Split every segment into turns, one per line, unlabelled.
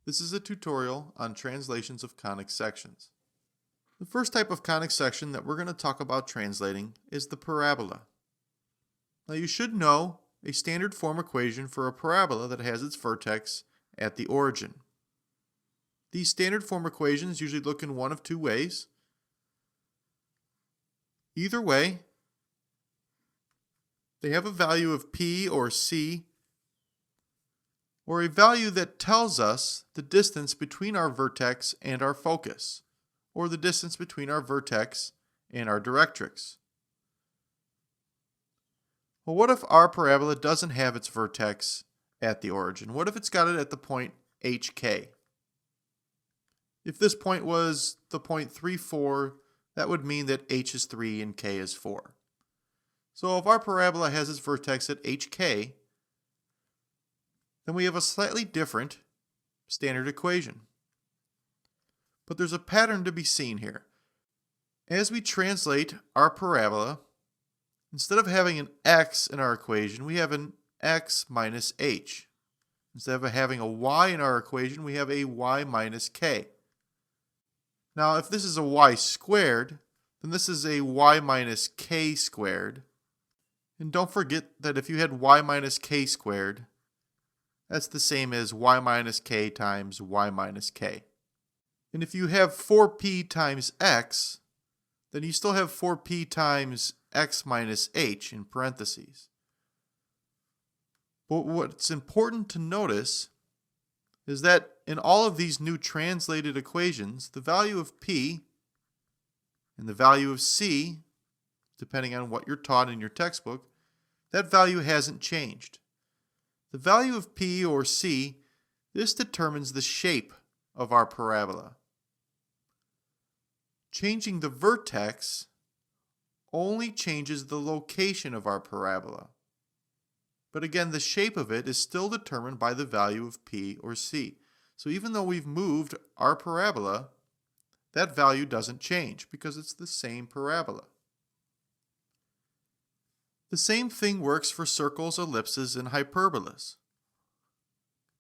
This is a tutorial on translations of conic sections. The first type of conic section that we're going to talk about translating is the parabola. Now you should know a standard form equation for a parabola that has its vertex at the origin. These standard form equations usually look in one of two ways. Either way, they have a value of p or c, or a value that tells us the distance between our vertex and our focus, or the distance between our vertex and our directrix. Well, what if our parabola doesn't have its vertex at the origin? What if it's got it at the point hk? If this point was the point 3, 4, that would mean that h is 3 and k is 4. So if our parabola has its vertex at hk, then we have a slightly different standard equation. But there's a pattern to be seen here. As we translate our parabola, instead of having an x in our equation, we have an x minus h. Instead of having a y in our equation, we have a y minus k. Now, if this is a y squared, then this is a y minus k squared. And don't forget that if you had y minus k squared, that's the same as y minus k times y minus k. And if you have 4p times x, then you still have 4p times x minus h in parentheses. But what's important to notice is that in all of these new translated equations, the value of p and the value of c, depending on what you're taught in your textbook, that value hasn't changed. The value of p or c, this determines the shape of our parabola. Changing the vertex only changes the location of our parabola. But again, the shape of it is still determined by the value of p or c. So even though we've moved our parabola, that value doesn't change because it's the same parabola. The same thing works for circles, ellipses, and hyperbolas.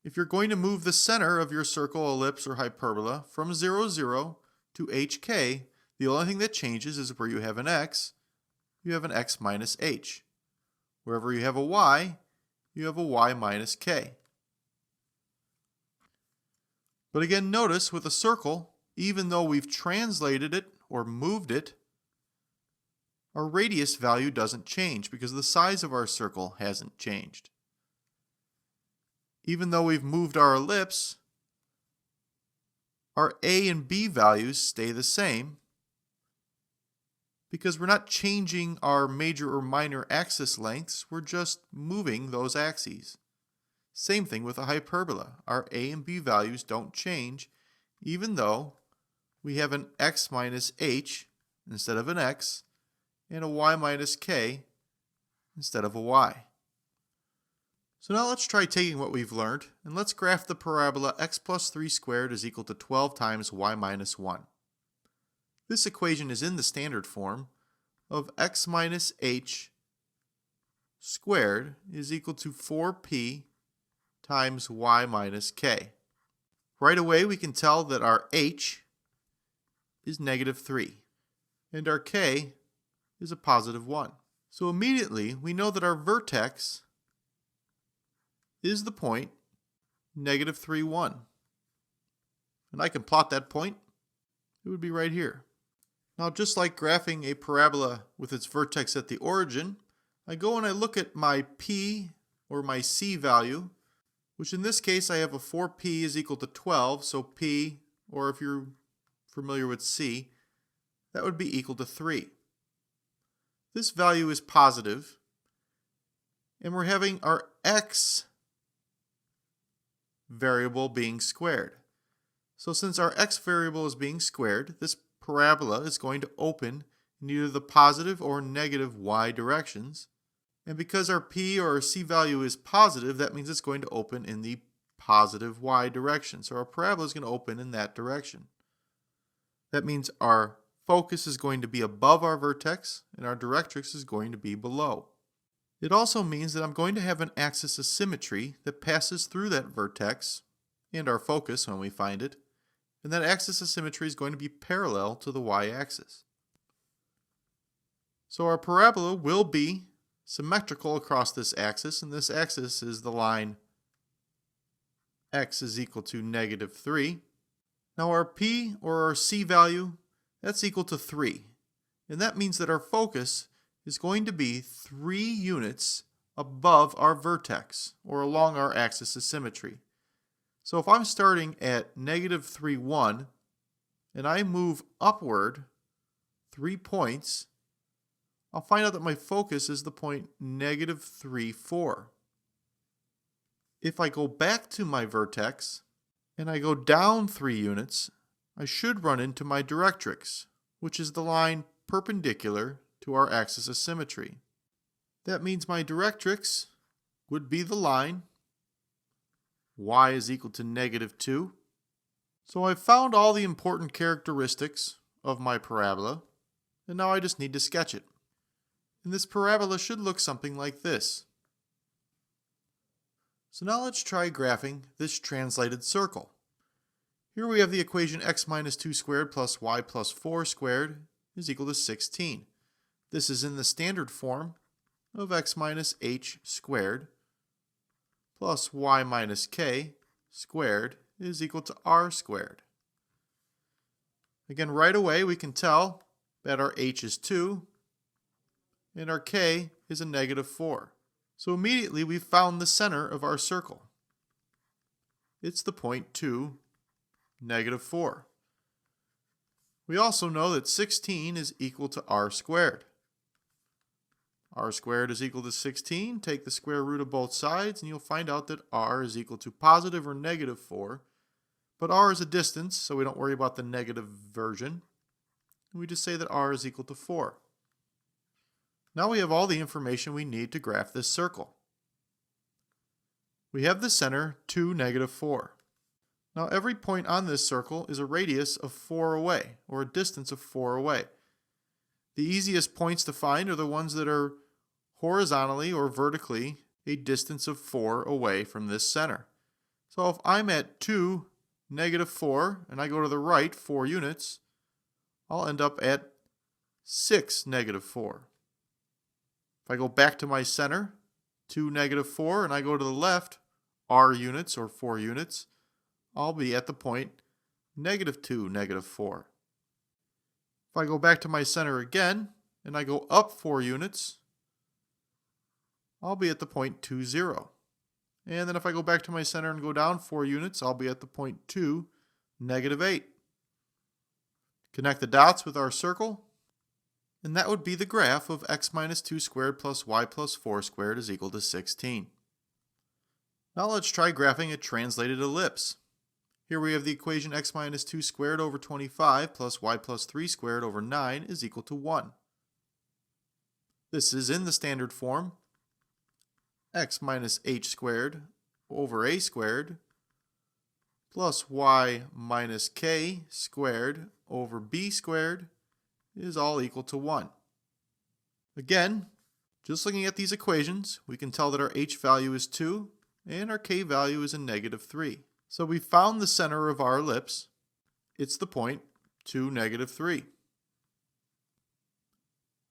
If you're going to move the center of your circle, ellipse, or hyperbola from 0, 0 to hk, the only thing that changes is where you have an x, you have an x minus h. Wherever you have a y, you have a y minus k. But again, notice with a circle, even though we've translated it or moved it, our radius value doesn't change because the size of our circle hasn't changed. Even though we've moved our ellipse, our a and b values stay the same because we're not changing our major or minor axis lengths, we're just moving those axes. Same thing with a hyperbola. Our a and b values don't change even though we have an x minus h instead of an x and a y minus k instead of a y. So now let's try taking what we've learned and let's graph the parabola x plus 3 squared is equal to 12 times y minus 1. This equation is in the standard form of x minus h squared is equal to 4p times y minus k. Right away we can tell that our h is negative 3 and our k is a positive 1. So immediately we know that our vertex is the point negative 3, 1. And I can plot that point. It would be right here. Now just like graphing a parabola with its vertex at the origin, I go and I look at my p or my c value, which in this case I have a 4p is equal to 12, so p, or if you're familiar with c, that would be equal to 3. This value is positive, and we're having our x variable being squared. So since our x variable is being squared, this parabola is going to open in either the positive or negative y directions. And because our p or our c value is positive, that means it's going to open in the positive y direction. So our parabola is going to open in that direction. That means our focus is going to be above our vertex and our directrix is going to be below. It also means that I'm going to have an axis of symmetry that passes through that vertex and our focus when we find it, and that axis of symmetry is going to be parallel to the y-axis. So our parabola will be symmetrical across this axis, and this axis is the line x is equal to -3. Now our p, or our c value, that's equal to 3. And that means that our focus is going to be 3 units above our vertex, or along our axis of symmetry. So if I'm starting at -3, 1, and I move upward 3 points, I'll find out that my focus is the point -3, 4. If I go back to my vertex, and I go down 3 units, I should run into my directrix, which is the line perpendicular to our axis of symmetry. That means my directrix would be the line y is equal to -2. So I've found all the important characteristics of my parabola, and now I just need to sketch it. And this parabola should look something like this. So now let's try graphing this translated circle. Here we have the equation x minus 2 squared plus y plus 4 squared is equal to 16. This is in the standard form of x minus h squared plus y minus k squared is equal to r squared. Again, right away we can tell that our h is 2 and our k is a -4. So immediately we've found the center of our circle. It's the point 2, -4. We also know that 16 is equal to r squared. R squared is equal to 16. Take the square root of both sides and you'll find out that r is equal to positive or -4. But r is a distance, so we don't worry about the negative version. We just say that r is equal to 4. Now we have all the information we need to graph this circle. We have the center 2, -4. Now every point on this circle is a radius of 4 away, or a distance of 4 away. The easiest points to find are the ones that are horizontally or vertically a distance of 4 away from this center. So if I'm at 2, -4, and I go to the right 4 units, I'll end up at 6, -4. If I go back to my center, 2, -4, and I go to the left r units or 4 units, I'll be at the point -2, -4. If I go back to my center again, and I go up 4 units, I'll be at the point 2, 0. And then if I go back to my center and go down 4 units, I'll be at the point 2, -8. Connect the dots with our circle, and that would be the graph of x minus 2 squared plus y plus 4 squared is equal to 16. Now let's try graphing a translated ellipse. Here we have the equation x minus 2 squared over 25 plus y plus 3 squared over 9 is equal to 1. This is in the standard form, x minus h squared over a squared plus y minus k squared over b squared is all equal to 1. Again, just looking at these equations, we can tell that our h value is 2 and our k value is a -3. So we found the center of our ellipse. It's the point 2, -3.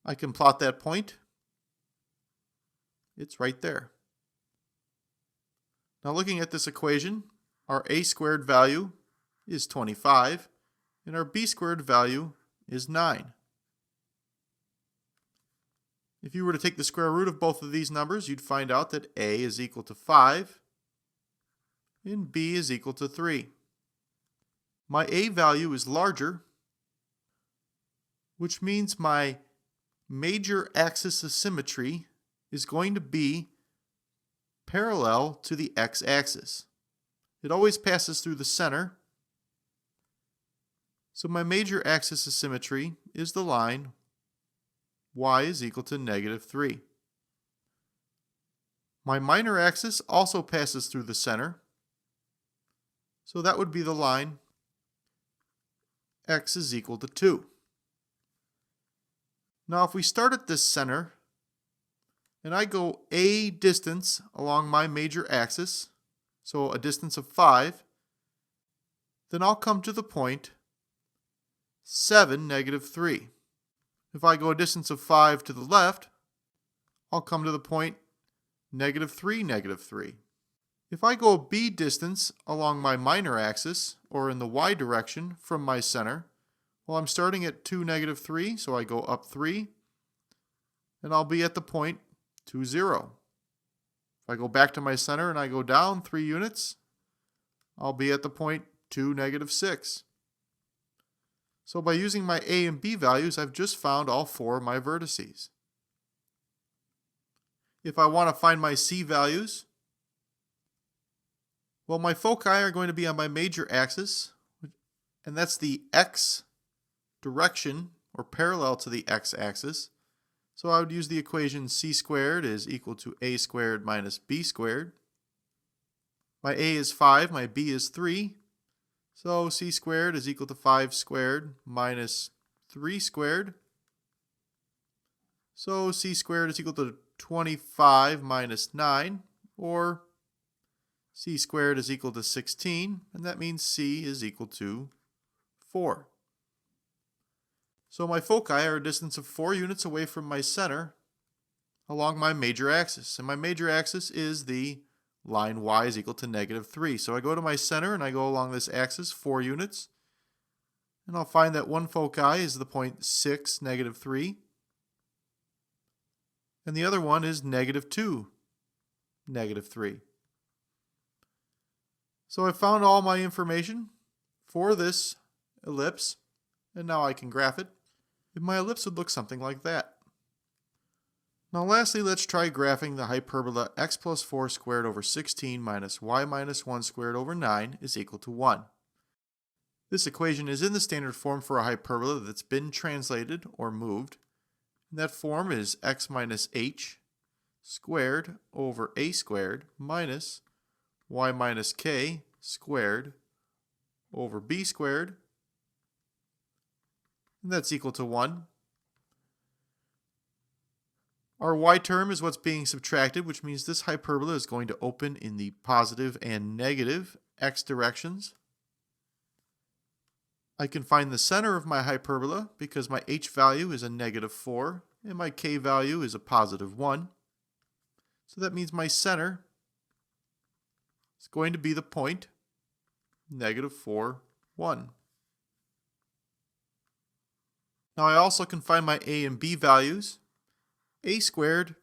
I can plot that point. It's right there. Now looking at this equation, our a squared value is 25 and our b squared value is 9. If you were to take the square root of both of these numbers, you'd find out that a is equal to 5 and b is equal to 3. My a value is larger, which means my major axis of symmetry is going to be parallel to the x-axis. It always passes through the center. So my major axis of symmetry is the line y is equal to -3. My minor axis also passes through the center. So that would be the line x is equal to 2. Now if we start at this center and I go a distance along my major axis, so a distance of 5, then I'll come to the point 7, -3. If I go a distance of 5 to the left, I'll come to the point -3, -3. If I go a b distance along my minor axis, or in the y direction from my center, well, I'm starting at 2, -3, so I go up 3, and I'll be at the point 2, 0. If I go back to my center and I go down 3 units, I'll be at the point 2, -6. So by using my a and b values, I've just found all 4 of my vertices. If I want to find my c values, well, my foci are going to be on my major axis, and that's the x direction, or parallel to the x-axis. So I would use the equation c squared is equal to a squared minus b squared. My a is 5, my b is 3. So c squared is equal to 5 squared minus 3 squared. So c squared is equal to 25 minus 9, or c squared is equal to 16, and that means c is equal to 4. So my foci are a distance of 4 units away from my center along my major axis. And my major axis is the line y is equal to -3. So I go to my center and I go along this axis 4 units. And I'll find that one foci is the point 6, -3. And the other one is -2, -3. So I found all my information for this ellipse, and now I can graph it. And my ellipse would look something like that. Now lastly, let's try graphing the hyperbola x plus 4 squared over 16 minus y minus 1 squared over 9 is equal to 1. This equation is in the standard form for a hyperbola that's been translated or moved. And that form is x minus h squared over a squared minus y minus k squared over b squared, and that's equal to 1. Our y term is what's being subtracted, which means this hyperbola is going to open in the positive and negative x directions. I can find the center of my hyperbola because my h value is a -4 and my k value is a +1. So that means my center is going to be the point -4, 1. Now I also can find my a and b values. A squared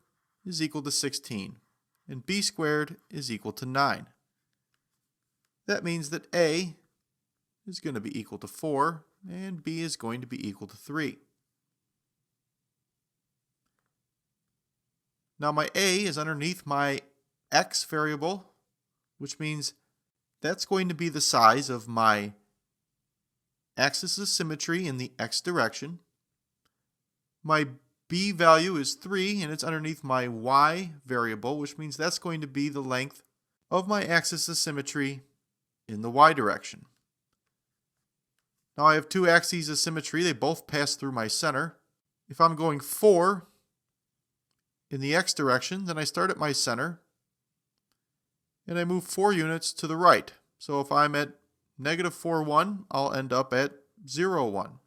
is equal to 16 and b squared is equal to 9. That means that a is going to be equal to 4 and b is going to be equal to 3. Now my a is underneath my x variable, which means that's going to be the size of my axis of symmetry in the x direction. My b value is 3 and it's underneath my y variable, which means that's going to be the length of my axis of symmetry in the y direction. Now I have 2 axes of symmetry, they both pass through my center. If I'm going 4 in the x direction, then I start at my center and I move 4 units to the right. So if I'm at -4, 1, I'll end up at 0, 1.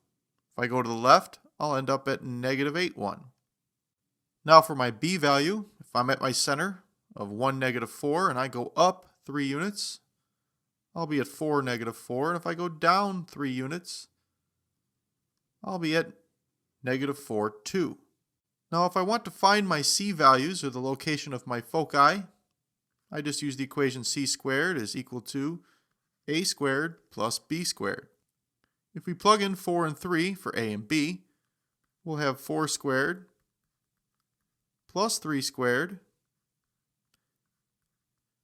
If I go to the left, I'll end up at -8, 1. Now for my b value, if I'm at my center of 1, -4, and I go up 3 units, I'll be at 4, -4, and if I go down 3 units, I'll be at -4, 2. Now if I want to find my c values, or the location of my foci, I just use the equation c squared is equal to a squared plus b squared. If we plug in 4 and 3 for a and b, we'll have 4 squared plus 3 squared.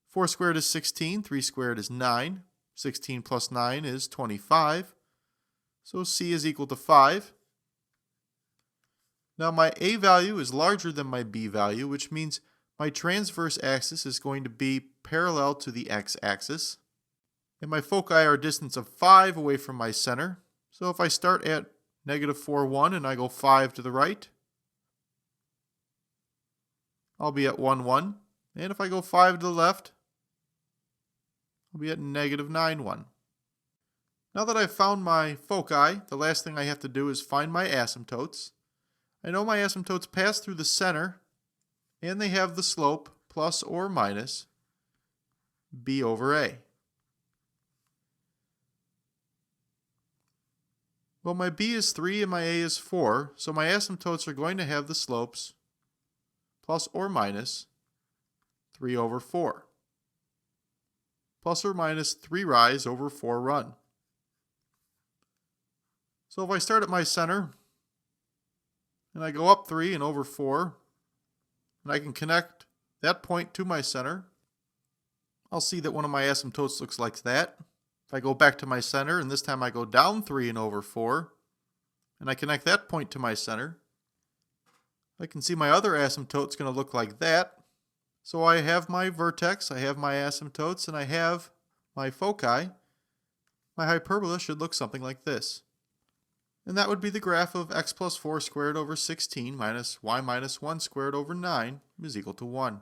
4 squared is 16, 3 squared is 9. 16 plus 9 is 25. So c is equal to 5. Now my a value is larger than my b value, which means my transverse axis is going to be parallel to the x-axis. And my foci are a distance of 5 away from my center. So if I start at -4, 1 and I go 5 to the right, I'll be at 1, 1. And if I go 5 to the left, I'll be at -9, 1. Now that I've found my foci, the last thing I have to do is find my asymptotes. I know my asymptotes pass through the center, and they have the slope plus or minus b over a. Well, my b is 3 and my a is 4, so my asymptotes are going to have the slopes plus or minus 3 over 4, plus or minus 3 rise over 4 run. So if I start at my center, and I go up 3 and over 4, and I can connect that point to my center, I'll see that one of my asymptotes looks like that. If I go back to my center, and this time I go down 3 and over 4, and I connect that point to my center, I can see my other asymptote is going to look like that. So I have my vertex, I have my asymptotes, and I have my foci. My hyperbola should look something like this. And that would be the graph of x plus 4 squared over 16 minus y minus 1 squared over 9 is equal to 1.